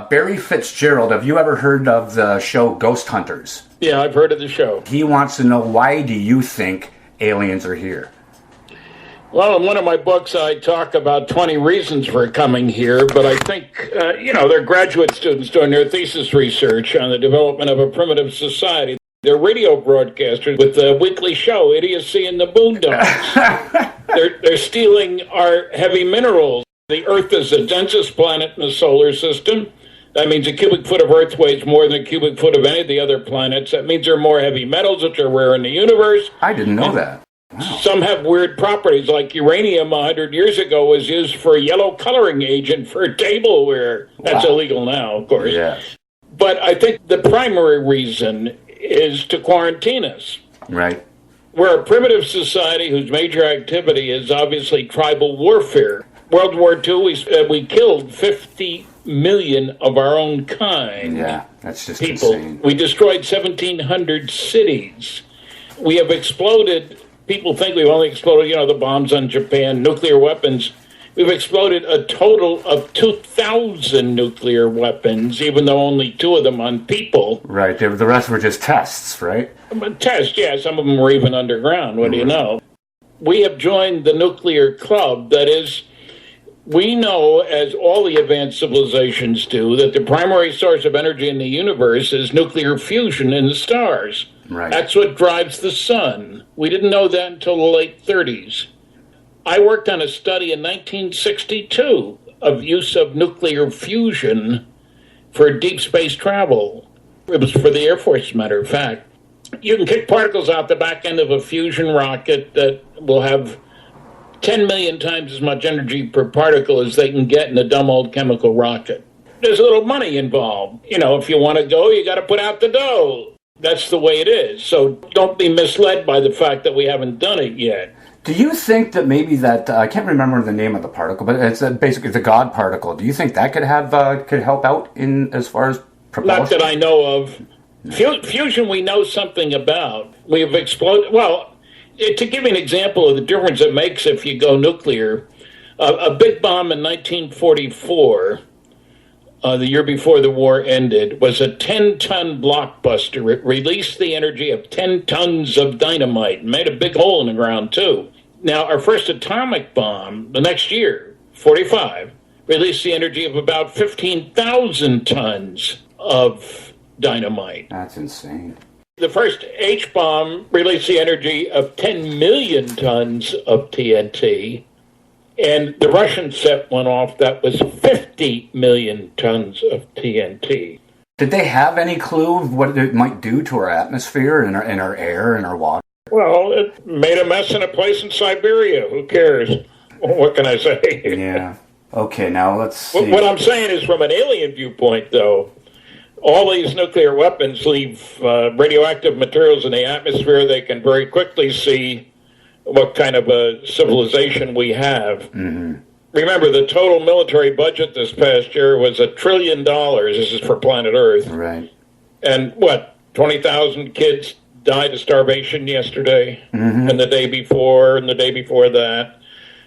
Barry Fitzgerald, have you ever heard of the show Ghost Hunters? Yeah, I've heard of the show. He wants to know, why do you think aliens are here? Well, in one of my books, I talk about 20 reasons for coming here, but I think, they're graduate students doing their thesis research on the development of a primitive society. They're radio broadcasters with the weekly show, Idiocy in the Boondocks. They're stealing our heavy minerals. The Earth is the densest planet in the solar system. That means a cubic foot of Earth weighs more than a cubic foot of any of the other planets. That means there are more heavy metals, which are rare in the universe. I didn't know that. Wow. Some have weird properties, like uranium 100 years ago was used for a yellow coloring agent for tableware. That's illegal now, of course. Yes. But I think the primary reason is to quarantine us. Right. We're a primitive society whose major activity is obviously tribal warfare. World War II, we killed 50 million of our own kind. Yeah, that's just people. Insane. We destroyed 1,700 cities. We have exploded. People think we've only exploded, the bombs on Japan, nuclear weapons. We've exploded a total of 2,000 nuclear weapons, even though only 2 of them on people. Right. The rest were just tests, right? Tests, yeah. Some of them were even underground. What do you know? We have joined the nuclear club. That is, we know, as all the advanced civilizations do, that the primary source of energy in the universe is nuclear fusion in the stars. Right. That's what drives the sun. We didn't know that until the late 30s. I worked on a study in 1962 of use of nuclear fusion for deep space travel. It was for the Air Force, as a matter of fact. You can kick particles out the back end of a fusion rocket that will have 10 million times as much energy per particle as they can get in a dumb old chemical rocket. There's a little money involved. If you want to go, you got to put out the dough. That's the way it is. So don't be misled by the fact that we haven't done it yet. Do you think that maybe that, I can't remember the name of the particle, but it's basically the God particle. Do you think that could help out in as far as propulsion? Not that I know of. Fusion we know something about. We have exploded. Well, to give you an example of the difference it makes if you go nuclear, a big bomb in 1944, the year before the war ended, was a 10-ton blockbuster. It released the energy of 10 tons of dynamite and made a big hole in the ground, too. Now, our first atomic bomb, the next year, 45, released the energy of about 15,000 tons of dynamite. That's insane. The first H-bomb released the energy of 10 million tons of TNT. And the Russian set went off that was 50 million tons of TNT. Did they have any clue of what it might do to our atmosphere and our air and our water? Well, it made a mess in a place in Siberia. Who cares? What can I say? Yeah. Okay, now let's see. What I'm saying is, from an alien viewpoint, though, all these nuclear weapons leave radioactive materials in the atmosphere. They can very quickly see what kind of a civilization we have. Mm-hmm. Remember, the total military budget this past year was $1 trillion. This is for planet Earth. Right. And 20,000 kids died of starvation yesterday, and the day before, and the day before that.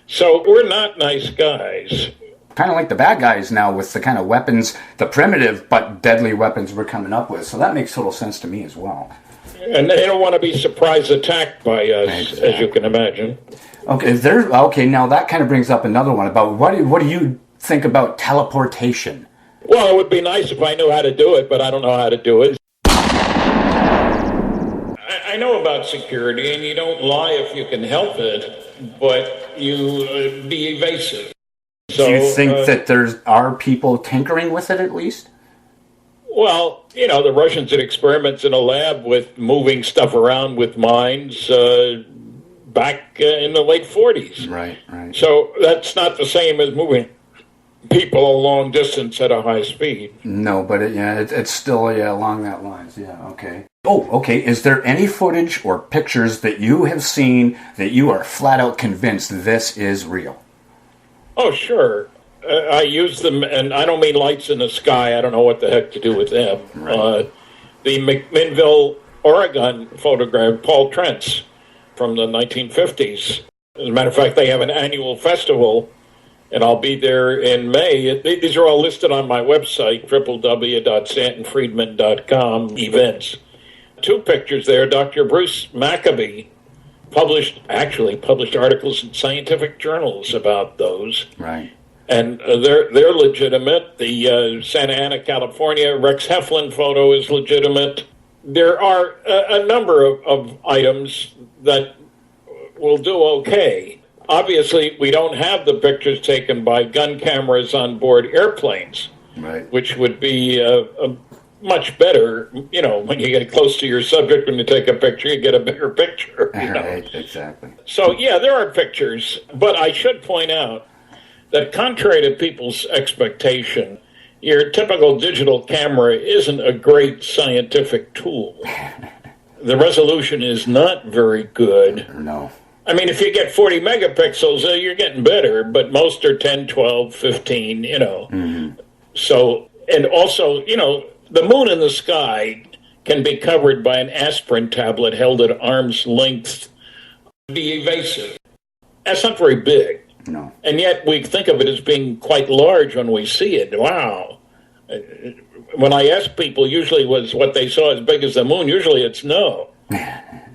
So we're not nice guys. Kind of like the bad guys now with the kind of weapons, the primitive but deadly weapons we're coming up with. So that makes total sense to me as well. And they don't want to be surprise attacked by us, as you can imagine. Okay, now that kind of brings up another one about what do you think about teleportation? Well, it would be nice if I knew how to do it, but I don't know how to do it. I know about security, and you don't lie if you can help it, but you be evasive. So, do you think that are people tinkering with it at least? Well, the Russians did experiments in a lab with moving stuff around with mines back in the late 40s. Right. So that's not the same as moving people a long distance at a high speed. No, but it's still along that lines. Yeah, okay. Oh, okay. Is there any footage or pictures that you have seen that you are flat out convinced this is real? Oh, sure. I use them, and I don't mean lights in the sky. I don't know what the heck to do with them. Right. The McMinnville, Oregon photograph, Paul Trent's from the 1950s. As a matter of fact, they have an annual festival and I'll be there in May. These are all listed on my website, www.stantonfriedman.com, events. 2 pictures there. Dr. Bruce Maccabee published articles in scientific journals about those. Right. And they're legitimate. The Santa Ana, California, Rex Heflin photo is legitimate. There are a number of items that will do okay. Obviously, we don't have the pictures taken by gun cameras on board airplanes, right, which would be much better. You know, when you get close to your subject, when you take a picture, you get a bigger picture. You know? Right, exactly. So, yeah, there are pictures, but I should point out that contrary to people's expectation, your typical digital camera isn't a great scientific tool. The resolution is not very good. No. I mean, if you get 40 megapixels, you're getting better, but most are 10, 12, 15, you know. Mm-hmm. So, and also, you know, the moon in the sky can be covered by an aspirin tablet held at arm's length. Be evasive. That's not very big. No. And yet we think of it as being quite large when we see it. Wow. When I ask people, usually was what they saw as big as the moon. Usually it's no.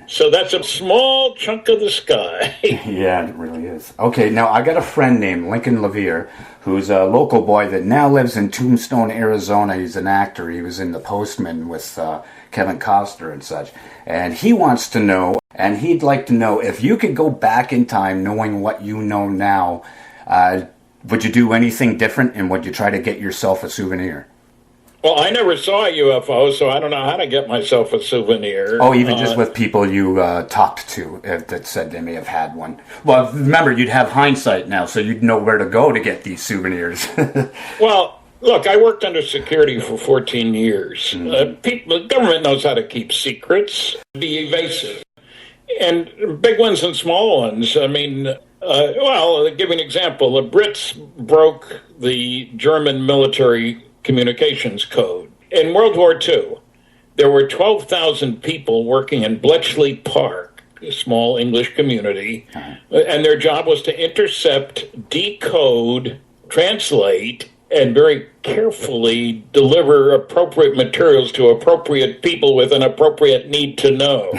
So that's a small chunk of the sky. Yeah, it really is. Okay, now I got a friend named Lincoln Levere, who's a local boy that now lives in Tombstone, Arizona. He's an actor. He was in The Postman with Kevin Costner and such. And he wants to know, and he'd like to know, if you could go back in time knowing what you know now, would you do anything different, and would you try to get yourself a souvenir? Well, I never saw a UFO, so I don't know how to get myself a souvenir. Oh, even just with people you talked to that said they may have had one. Well, remember, you'd have hindsight now, so you'd know where to go to get these souvenirs. Well, look, I worked under security for 14 years. The government knows how to keep secrets, be evasive. And big ones and small ones. I mean, I'll give you an example. The Brits broke the German military communications code. In World War II, there were 12,000 people working in Bletchley Park, a small English community, and their job was to intercept, decode, translate, and very carefully deliver appropriate materials to appropriate people with an appropriate need to know.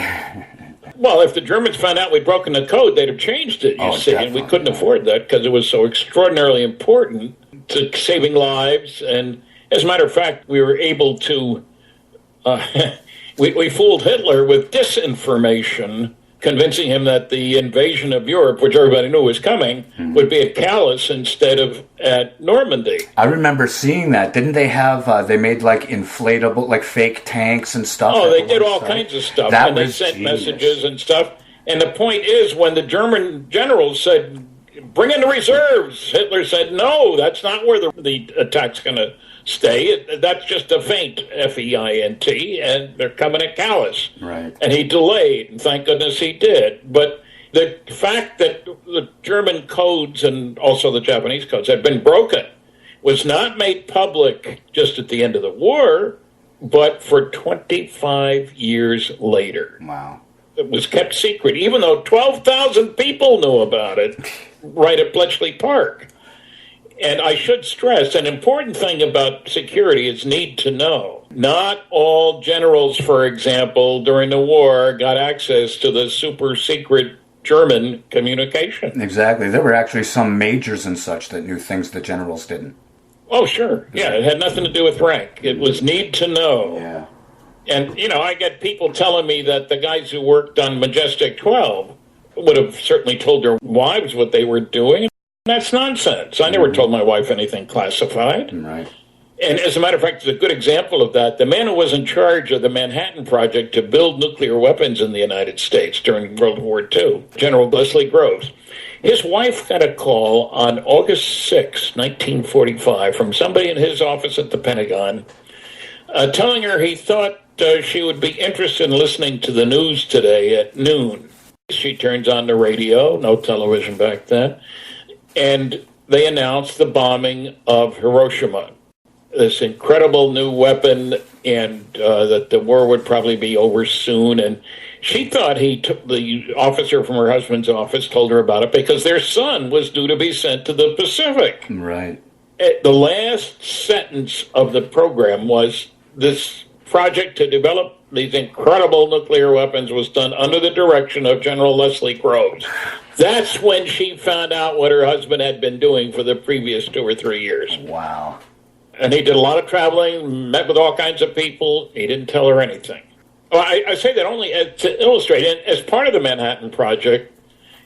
Well, if the Germans found out we'd broken the code, they'd have changed it, you see, and we couldn't afford that because it was so extraordinarily important to saving lives. And as a matter of fact, we were able to, we fooled Hitler with disinformation, convincing him that the invasion of Europe, which everybody knew was coming, would be at Calais instead of at Normandy. I remember seeing that. Didn't they have, they made like inflatable, like fake tanks and stuff? Oh, they did all kinds of stuff. And they sent messages and stuff. And the point is, when the German generals said, bring in the reserves, Hitler said, no, that's not where the attack's going to stay. That's just a feint, F-E-I-N-T, and they're coming at Calais. Right. And he delayed, and thank goodness he did. But the fact that the German codes and also the Japanese codes had been broken was not made public just at the end of the war, but for 25 years later. Wow. It was kept secret, even though 12,000 people knew about it right at Bletchley Park. And I should stress, an important thing about security is need to know. Not all generals, for example, during the war got access to the super secret German communication. Exactly. There were actually some majors and such that knew things the generals didn't. Oh, sure. Yeah, it had nothing to do with rank. It was need to know. Yeah. And, you know, I get people telling me that the guys who worked on Majestic 12 would have certainly told their wives what they were doing. That's nonsense. I never told my wife anything classified. Right. And as a matter of fact, it's a good example of that. The man who was in charge of the Manhattan Project to build nuclear weapons in the United States during World War II, General Leslie Groves, his wife got a call on August 6, 1945, from somebody in his office at the Pentagon, telling her he thought she would be interested in listening to the news today at noon. She turns on the radio, no television back then, and they announced the bombing of Hiroshima. this incredible new weapon, and that the war would probably be over soon. And she thought the officer from her husband's office told her about it because their son was due to be sent to the Pacific. Right. The last sentence of the program was this project to develop these incredible nuclear weapons was done under the direction of General Leslie Groves. That's when she found out what her husband had been doing for the previous 2 or 3 years. Wow. And he did a lot of traveling, met with all kinds of people. He didn't tell her anything. Well, I say that only to illustrate, and as part of the Manhattan Project,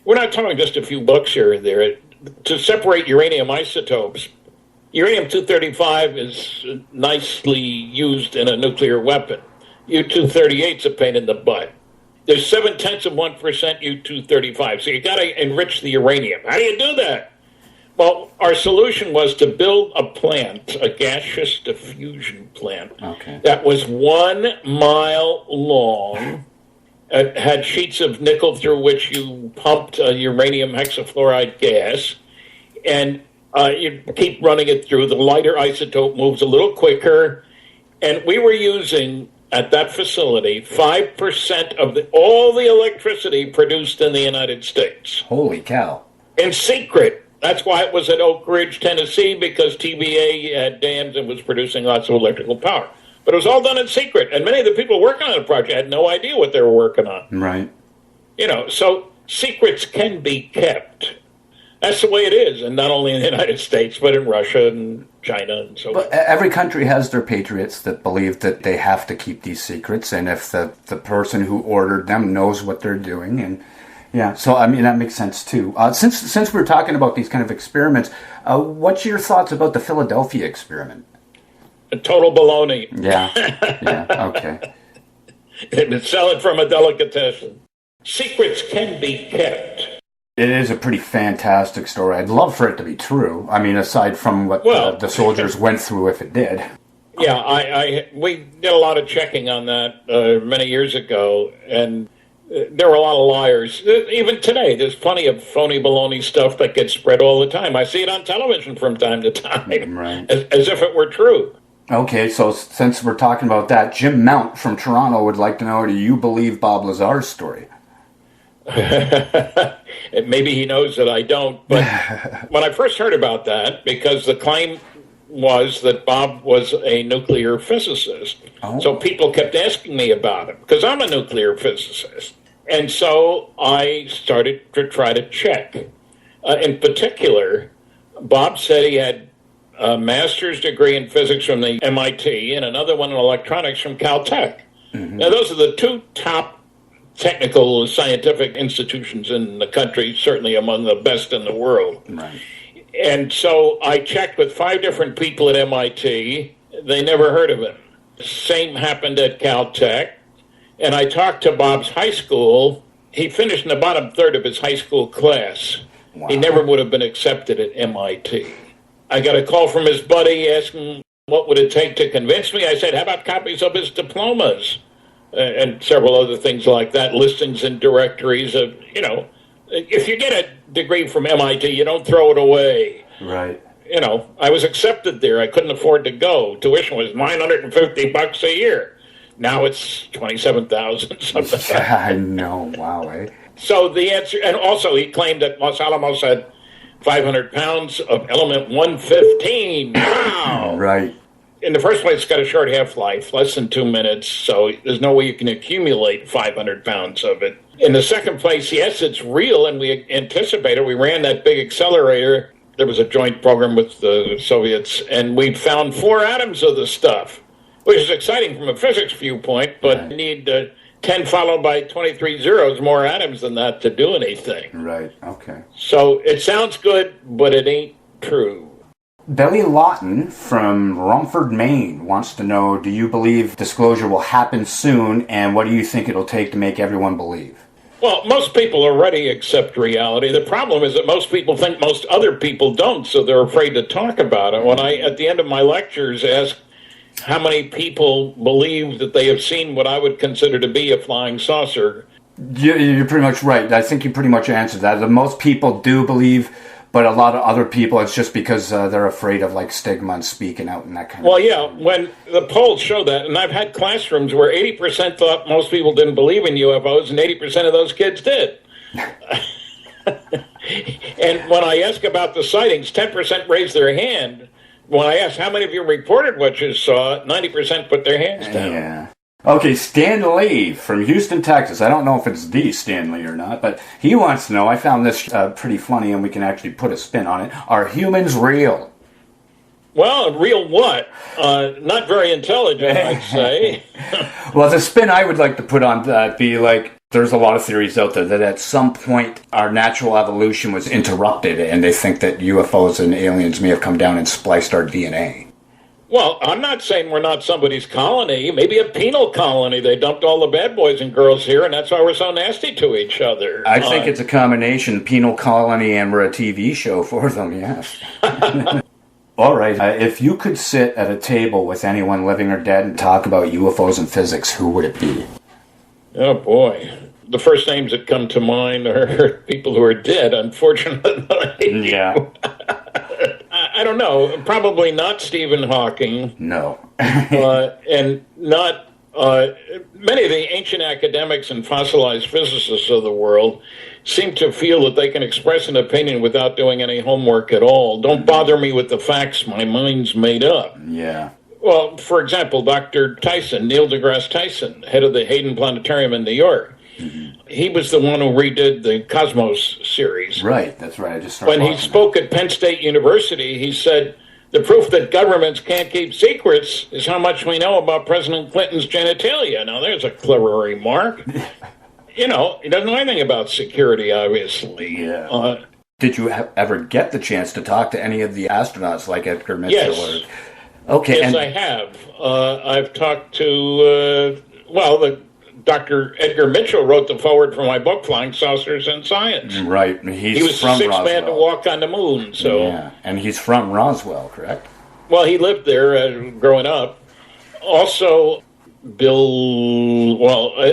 we're not talking just a few bucks here or there. To separate uranium isotopes, uranium-235 is nicely used in a nuclear weapon. U-238 is a pain in the butt. There's 0.7% U-235, so you got to enrich the uranium. How do you do that? Well, our solution was to build a plant, a gaseous diffusion plant, that was 1 mile long. It had sheets of nickel through which you pumped uranium hexafluoride gas, and you keep running it through. The lighter isotope moves a little quicker, and we were using, at that facility, 5% of all the electricity produced in the United States. Holy cow. In secret. That's why it was at Oak Ridge, Tennessee, because TVA had dams and was producing lots of electrical power. But it was all done in secret, and many of the people working on the project had no idea what they were working on. Right. So secrets can be kept. That's the way it is, and not only in the United States, but in Russia and China and so on. But every country has their patriots that believe that they have to keep these secrets, and if the person who ordered them knows what they're doing, and yeah, so I mean that makes sense too. Since we're talking about these kind of experiments, what's your thoughts about the Philadelphia experiment? A total baloney. Yeah, okay. And sell it from a delicatessen. Secrets can be kept. It is a pretty fantastic story. I'd love for it to be true. I mean, aside from what the soldiers went through if it did. Yeah, we did a lot of checking on that many years ago, and there were a lot of liars. Even today, there's plenty of phony baloney stuff that gets spread all the time. I see it on television from time to time, right. as if it were true. Okay, so since we're talking about that, Jim Mount from Toronto would like to know, do you believe Bob Lazar's story? Maybe he knows that I don't, but when I first heard about that, because the claim was that Bob was a nuclear physicist, so people kept asking me about him, because I'm a nuclear physicist. And so I started to try to check. In particular, Bob said he had a master's degree in physics from the MIT and another one in electronics from Caltech. Mm-hmm. Now, those are the two top technical scientific institutions in the country, certainly among the best in the world. Right. And so I checked with 5 different people at MIT. They never heard of him. Same happened at Caltech. And I talked to Bob's high school. He finished in the bottom third of his high school class. Wow. He never would have been accepted at MIT. I got a call from his buddy asking what would it take to convince me. I said, how about copies of his diplomas? And several other things like that, listings and directories of, if you get a degree from MIT, you don't throw it away. Right. I was accepted there. I couldn't afford to go. Tuition was $950 a year. Now it's $27,000 something. Yeah, I know. Wow, eh? So the answer, and also he claimed that Los Alamos had 500 pounds of element 115. Wow. Right. In the first place, it's got a short half-life, less than 2 minutes, so there's no way you can accumulate 500 pounds of it. In the second place, yes, it's real, and we anticipated. We ran that big accelerator. There was a joint program with the Soviets, and we found 4 atoms of the stuff, which is exciting from a physics viewpoint, but you need 10 followed by 23 zeros, more atoms than that to do anything. Right, okay. So it sounds good, but it ain't true. Billy Lawton from Romford, Maine wants to know, do you believe disclosure will happen soon, and what do you think it'll take to make everyone believe? Well, most people already accept reality. The problem is that most people think most other people don't, so they're afraid to talk about it. When I, at the end of my lectures, ask how many people believe that they have seen what I would consider to be a flying saucer. You're pretty much right. I think you pretty much answered that. Most people do believe, But a lot of other people, it's just because they're afraid of like stigma and speaking out and that kind Well, of yeah, when the polls show that, and I've had classrooms where 80% thought most people didn't believe in UFOs, and 80% of those kids did. And when I ask about the sightings, 10% raised their hand. When I asked how many of you reported what you saw, 90% put their hands down. Yeah. Okay, Stan Lee from Houston, Texas. I don't know if it's the Stan Lee or not, but he wants to know, I found this pretty funny and we can actually put a spin on it. Are humans real? Well, real what? Not very intelligent, I'd say. Well, the spin I would like to put on that be like, there's a lot of theories out there that at some point our natural evolution was interrupted and they think that UFOs and aliens may have come down and spliced our DNA. Well, I'm not saying we're not somebody's colony. Maybe a penal colony. They dumped all the bad boys and girls here, and that's why we're so nasty to each other. I think it's a combination, penal colony, and we're a TV show for them, yes. All right, if you could sit at a table with anyone living or dead and talk about UFOs and physics, who would it be? Oh, boy. The first names that come to mind are people who are dead, unfortunately. Yeah. I don't know. Probably not Stephen Hawking. No. And not many of the ancient academics and fossilized physicists of the world seem to feel that they can express an opinion without doing any homework at all. Don't bother me with the facts. My mind's made up. Yeah. Well, for example, Dr. Tyson, Neil deGrasse Tyson, head of the Hayden Planetarium in New York. Mm-hmm. He was the one who redid the Cosmos series. Right, that's right. I just started When he spoke at Penn State University, he said, the proof that governments can't keep secrets is how much we know about President Clinton's genitalia. Now, there's a clever remark. You know, he doesn't know anything about security, obviously. Yeah. Did you ever get the chance to talk to any of the astronauts like Edgar Mitchell? Yes. Okay. Yes, I have. I've talked to, Dr. Edgar Mitchell wrote the foreword for my book, Flying Saucers and Science. Right. He was the sixth man to walk on the moon. So. Yeah, and he's from Roswell, correct? Well, he lived there growing up. Also, an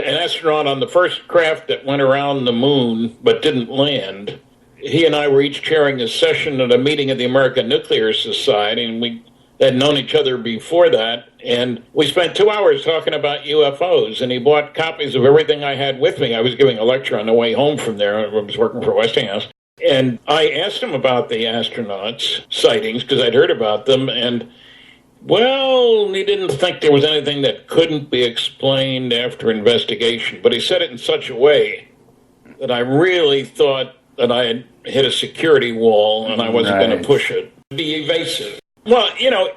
astronaut on the first craft that went around the moon but didn't land. He and I were each chairing a session at a meeting of the American Nuclear Society, and we had known each other before that, and we spent 2 hours talking about UFOs, and he bought copies of everything I had with me. I was giving a lecture on the way home from there. I was working for Westinghouse. And I asked him about the astronauts' sightings, because I'd heard about them, and, well, he didn't think there was anything that couldn't be explained after investigation, but he said it in such a way that I really thought that I had hit a security wall, and I wasn't going to push it. Be evasive. Well, you know,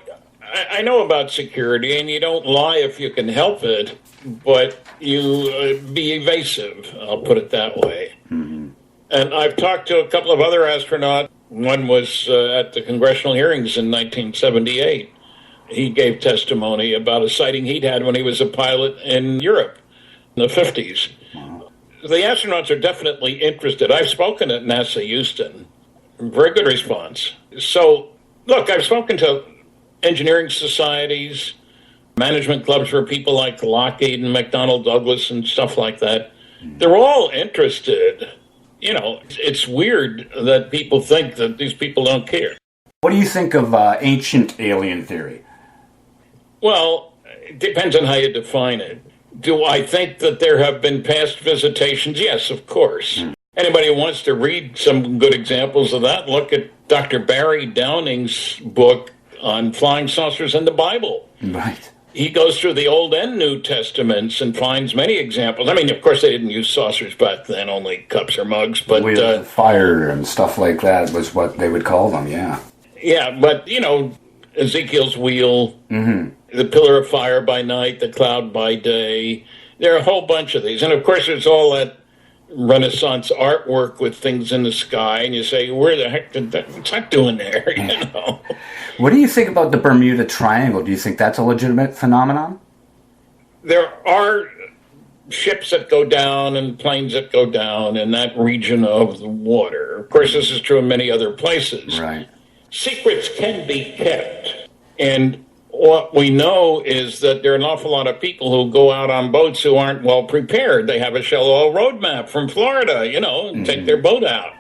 I know about security, and you don't lie if you can help it, but you be evasive, I'll put it that way. Mm-hmm. And I've talked to a couple of other astronauts. One was at the congressional hearings in 1978. He gave testimony about a sighting he'd had when he was a pilot in Europe in the 50s. Wow. The astronauts are definitely interested. I've spoken at NASA Houston. Very good response. So, look, I've spoken to engineering societies, management clubs for people like Lockheed and McDonnell Douglas and stuff like that. They're all interested. You know, it's weird that people think that these people don't care. What do you think of ancient alien theory? Well, it depends on how you define it. Do I think that there have been past visitations? Yes, of course. Anybody who wants to read some good examples of that, look at Dr. Barry Downing's book on flying saucers in the Bible. Right. He goes through the Old and New Testaments and finds many examples. I mean, of course, they didn't use saucers back then, only cups or mugs. But fire and stuff like that was what they would call them, yeah. Yeah, but, you know, Ezekiel's wheel, the pillar of fire by night, the cloud by day. There are a whole bunch of these. And, of course, there's all that Renaissance artwork with things in the sky, and you say, where the heck did that, what's that doing there, you know? What do you think about the Bermuda Triangle? Do you think that's a legitimate phenomenon? There are ships that go down and planes that go down in that region of the water. Of course, this is true in many other places. Right. Secrets can be kept, and what we know is that there are an awful lot of people who go out on boats who aren't well prepared. They have a shallow road map from Florida, you know, and take their boat out.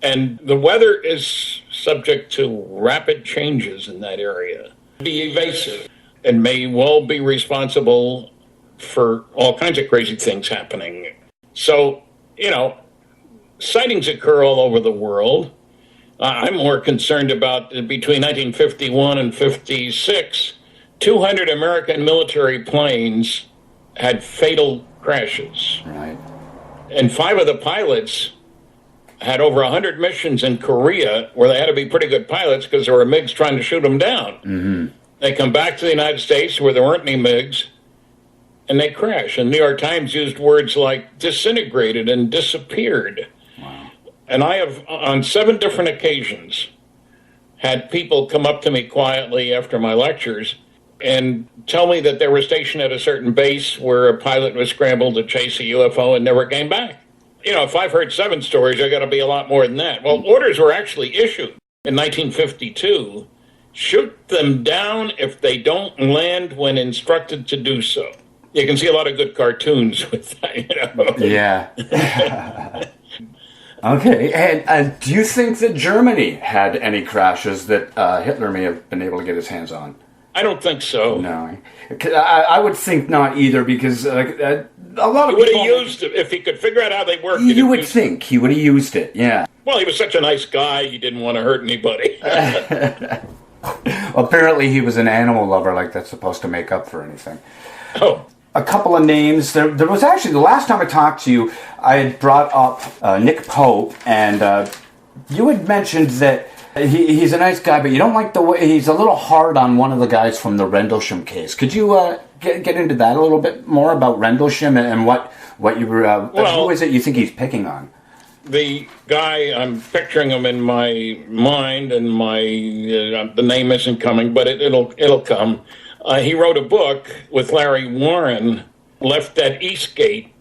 And the weather is subject to rapid changes in that area. Be evasive and may well be responsible for all kinds of crazy things happening. So, sightings occur all over the world. I'm more concerned about between 1951 and 56, 200 American military planes had fatal crashes. Right. And 5 of the pilots had over 100 missions in Korea where they had to be pretty good pilots because there were MiGs trying to shoot them down. Mm-hmm. They come back to the United States where there weren't any MiGs, and they crash. And the New York Times used words like disintegrated and disappeared. Wow. And I have, on 7 different occasions, had people come up to me quietly after my lectures and tell me that they were stationed at a certain base where a pilot was scrambled to chase a UFO and never came back. If I've heard 7 stories, I got to be a lot more than that. Well, orders were actually issued in 1952. Shoot them down if they don't land when instructed to do so. You can see a lot of good cartoons with that. Yeah. Okay. And do you think that Germany had any crashes that Hitler may have been able to get his hands on? I don't think so. No. I would think not either, because a lot of he would people... have used it if he could figure out how they work. You would think he would have used it, yeah. Well, he was such a nice guy, he didn't want to hurt anybody. Apparently he was an animal lover, like that's supposed to make up for anything. Oh. A couple of names. There was actually, the last time I talked to you, I had brought up Nick Pope, and you had mentioned that he's a nice guy, but you don't like the way he's a little hard on one of the guys from the Rendlesham case. Could you get into that a little bit more about Rendlesham and what you were? Who is it you think he's picking on? The guy, I'm picturing him in my mind, and the name isn't coming, but it'll come. He wrote a book with Larry Warren, Left at Eastgate,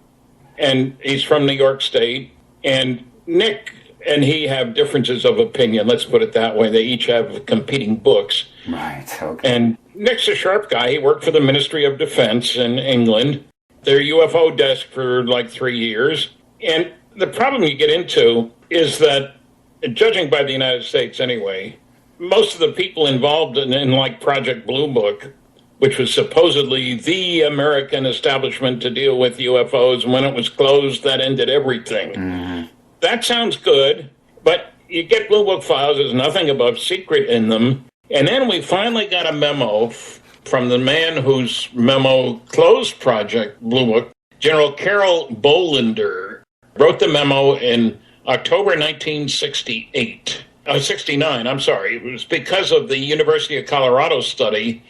and he's from New York State. And Nick and he have differences of opinion, let's put it that way. They each have competing books. Right, okay. And Nick's a sharp guy. He worked for the Ministry of Defense in England, their UFO desk for like 3 years. And the problem you get into is that, judging by the United States anyway, most of the people involved in like Project Blue Book, which was supposedly the American establishment to deal with UFOs, and when it was closed, that ended everything. Mm-hmm. That sounds good, but you get Blue Book files, there's nothing above secret in them. And then we finally got a memo from the man whose memo closed Project Blue Book, General Carol Bolender, wrote the memo in October 1968. 69, I'm sorry. It was because of the University of Colorado study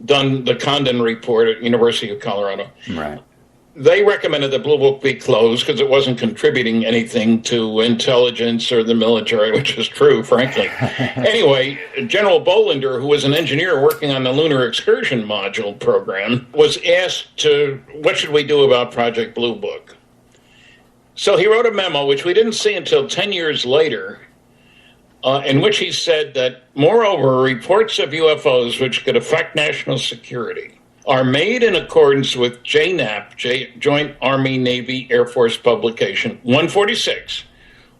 done, the Condon report at University of Colorado. Right. They recommended that Blue Book be closed because it wasn't contributing anything to intelligence or the military, which is true, frankly. Anyway, General Bolender, who was an engineer working on the Lunar Excursion Module program, was asked what should we do about Project Blue Book? So he wrote a memo, which we didn't see until 10 years later, in which he said that, moreover, reports of UFOs which could affect national security are made in accordance with JNAP, Joint Army Navy Air Force Publication 146,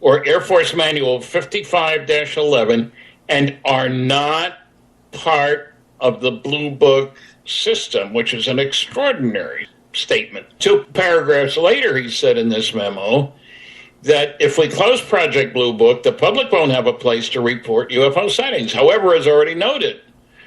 or Air Force Manual 55-11, and are not part of the Blue Book system, which is an extraordinary statement. 2 paragraphs later, he said in this memo that if we close Project Blue Book, the public won't have a place to report UFO sightings. However, as already noted,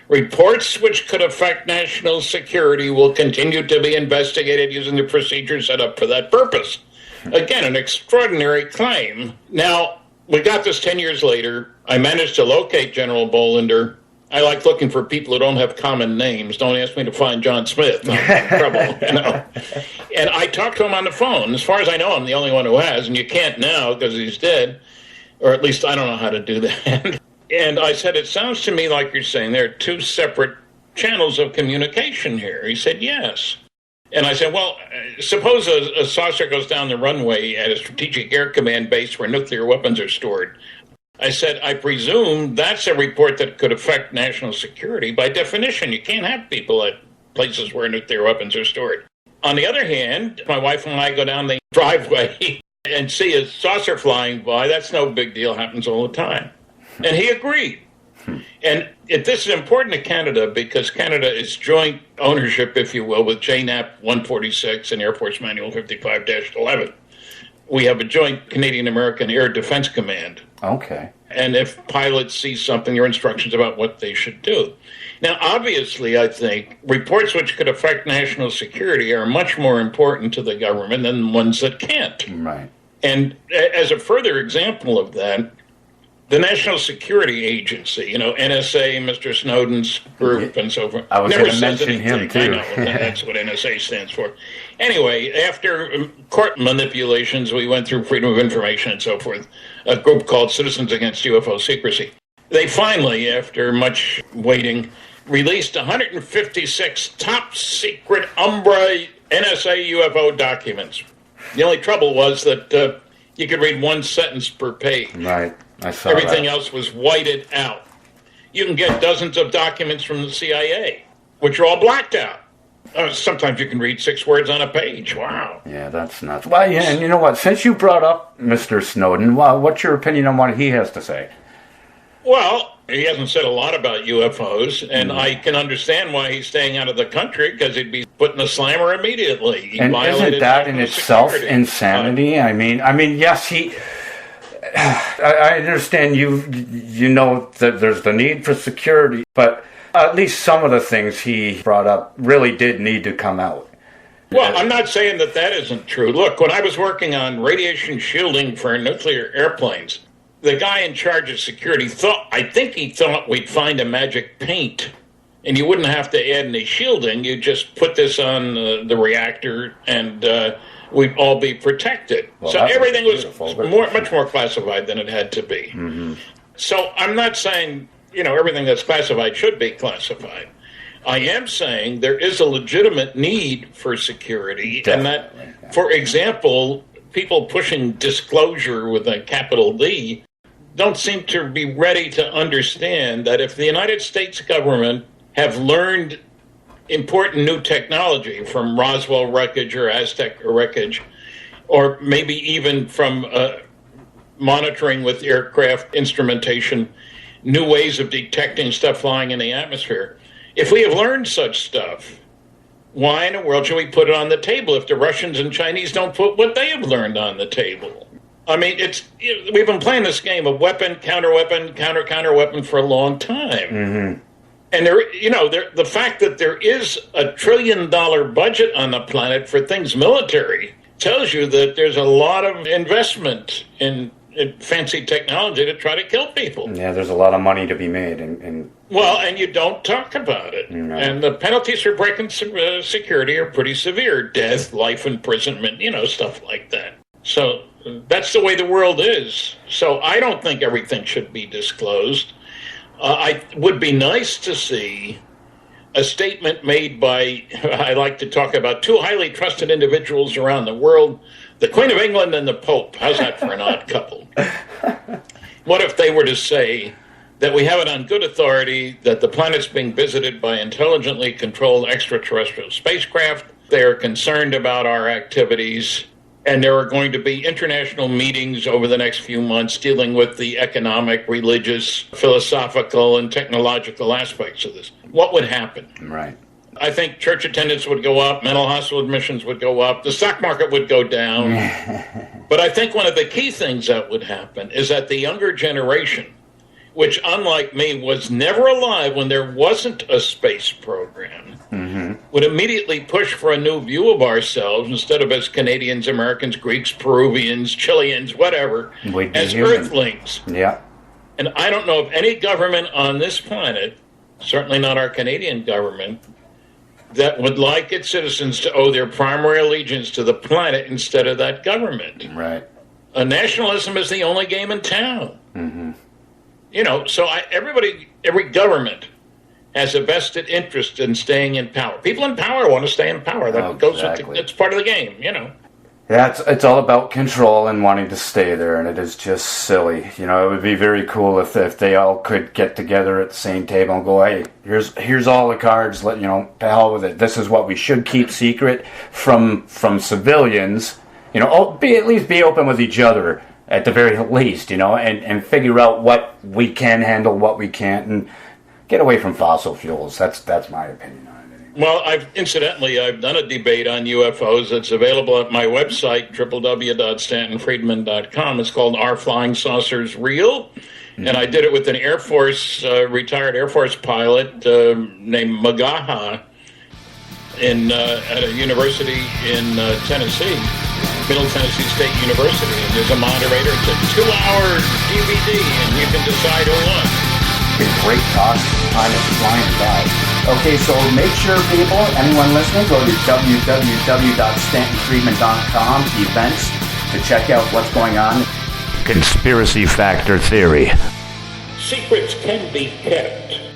reports which could affect national security will continue to be investigated using the procedures set up for that purpose. Again, an extraordinary claim. Now, we got this 10 years later. I managed to locate General Bolender. I like looking for people who don't have common names. Don't ask me to find John Smith. I'm in trouble, And I talked to him on the phone. As far as I know, I'm the only one who has, and you can't now because he's dead. Or at least I don't know how to do that. And I said, it sounds to me like you're saying there are 2 separate channels of communication here. He said, yes. And I said, well, suppose a saucer goes down the runway at a Strategic Air Command base where nuclear weapons are stored. I said, I presume that's a report that could affect national security. By definition, you can't have people at places where nuclear weapons are stored. On the other hand, my wife and I go down the driveway and see a saucer flying by, that's no big deal, happens all the time. And he agreed. And this is important to Canada because Canada is joint ownership, if you will, with JNAP 146 and Air Force Manual 55-11. We have a joint Canadian-American Air Defense Command. Okay. And if pilots see something, there are instructions about what they should do. Now, obviously, I think reports which could affect national security are much more important to the government than ones that can't. Right. And as a further example of that, the National Security Agency, NSA, Mr. Snowden's group, and so forth. I was going to mention him, too. I know, that's what NSA stands for. Anyway, after court manipulations, we went through Freedom of Information and so forth, a group called Citizens Against UFO Secrecy. They finally, after much waiting, released 156 top-secret Umbra NSA UFO documents. The only trouble was that you could read one sentence per page. Right. I saw Everything that. else was whited out. You can get dozens of documents from the CIA, which are all blacked out. Sometimes you can read 6 words on a page. Wow. Yeah, that's nuts. Well, yeah, and you know what? Since you brought up Mr. Snowden, what's your opinion on what he has to say? Well, he hasn't said a lot about UFOs, and I can understand why he's staying out of the country, because he'd be put in a slammer immediately. He And isn't that in national itself security. insanity? I mean, yes, he... I understand you know that there's the need for security, but at least some of the things he brought up really did need to come out. Well, I'm not saying that isn't true. Look, when I was working on radiation shielding for nuclear airplanes, the guy in charge of security thought we'd find a magic paint, and you wouldn't have to add any shielding. You just put this on the reactor, and we'd all be protected. Well, so everything was much more classified than it had to be. Mm-hmm. So I'm not saying, everything that's classified should be classified. I am saying there is a legitimate need for security. Definitely, And that, for example, people pushing disclosure with a capital D don't seem to be ready to understand that if the United States government have learned important new technology from Roswell wreckage or Aztec wreckage, or maybe even from monitoring with aircraft instrumentation, new ways of detecting stuff flying in the atmosphere. If we have learned such stuff, why in the world should we put it on the table if the Russians and Chinese don't put what they have learned on the table? I mean, we've been playing this game of weapon, counter-weapon, counter-weapon for a long time. Mm-hmm. And the fact that there is a $1 trillion budget on the planet for things military tells you that there's a lot of investment in fancy technology to try to kill people. Yeah, there's a lot of money to be made. And you don't talk about it. No. And the penalties for breaking security are pretty severe. Death, life imprisonment, stuff like that. So that's the way the world is. So I don't think everything should be disclosed. I would be nice to see a statement made by, I like to talk about 2 highly trusted individuals around the world, the Queen of England and the Pope. How's that for an odd couple? What if they were to say that we have it on good authority that the planet's being visited by intelligently controlled extraterrestrial spacecraft? They are concerned about our activities, and there are going to be international meetings over the next few months dealing with the economic, religious, philosophical, and technological aspects of this. What would happen? right. I think church attendance would go up, mental hospital admissions would go up, the stock market would go down. But I think one of the key things that would happen is that the younger generation, which unlike me was never alive when there wasn't a space program, would immediately push for a new view of ourselves instead of as Canadians, Americans, Greeks, Peruvians, Chileans, whatever, as human. Earthlings. Yeah. And I don't know of any government on this planet, certainly not our Canadian government, that would like its citizens to owe their primary allegiance to the planet instead of that government. Right. Nationalism is the only game in town. Mm-hmm. So every government has a vested interest in staying in power. People in power want to stay in power. That goes with it's part of the game, Yeah, it's all about control and wanting to stay there, and it is just silly. It would be very cool if they all could get together at the same table and go, hey, here's all the cards, to hell with it. This is what we should keep secret from civilians, You know, at least be open with each other at the very least, you know, and figure out what we can handle, what we can't, and get away from fossil fuels. That's my opinion on it. Anyway. Well, I've done a debate on UFOs. It's available at my website, www.stantonfriedman.com. It's called Are Flying Saucers Real? And I did it with an retired Air Force pilot named Magaha at a university in Tennessee, Middle Tennessee State University. And there's a moderator. It's a 2-hour DVD, and you can decide who won. Great talk. Time is flying by. Okay, so make sure, people, anyone listening, go to www.stantonfriedman.com events to check out what's going on. Conspiracy Factor Theory. Secrets can be kept.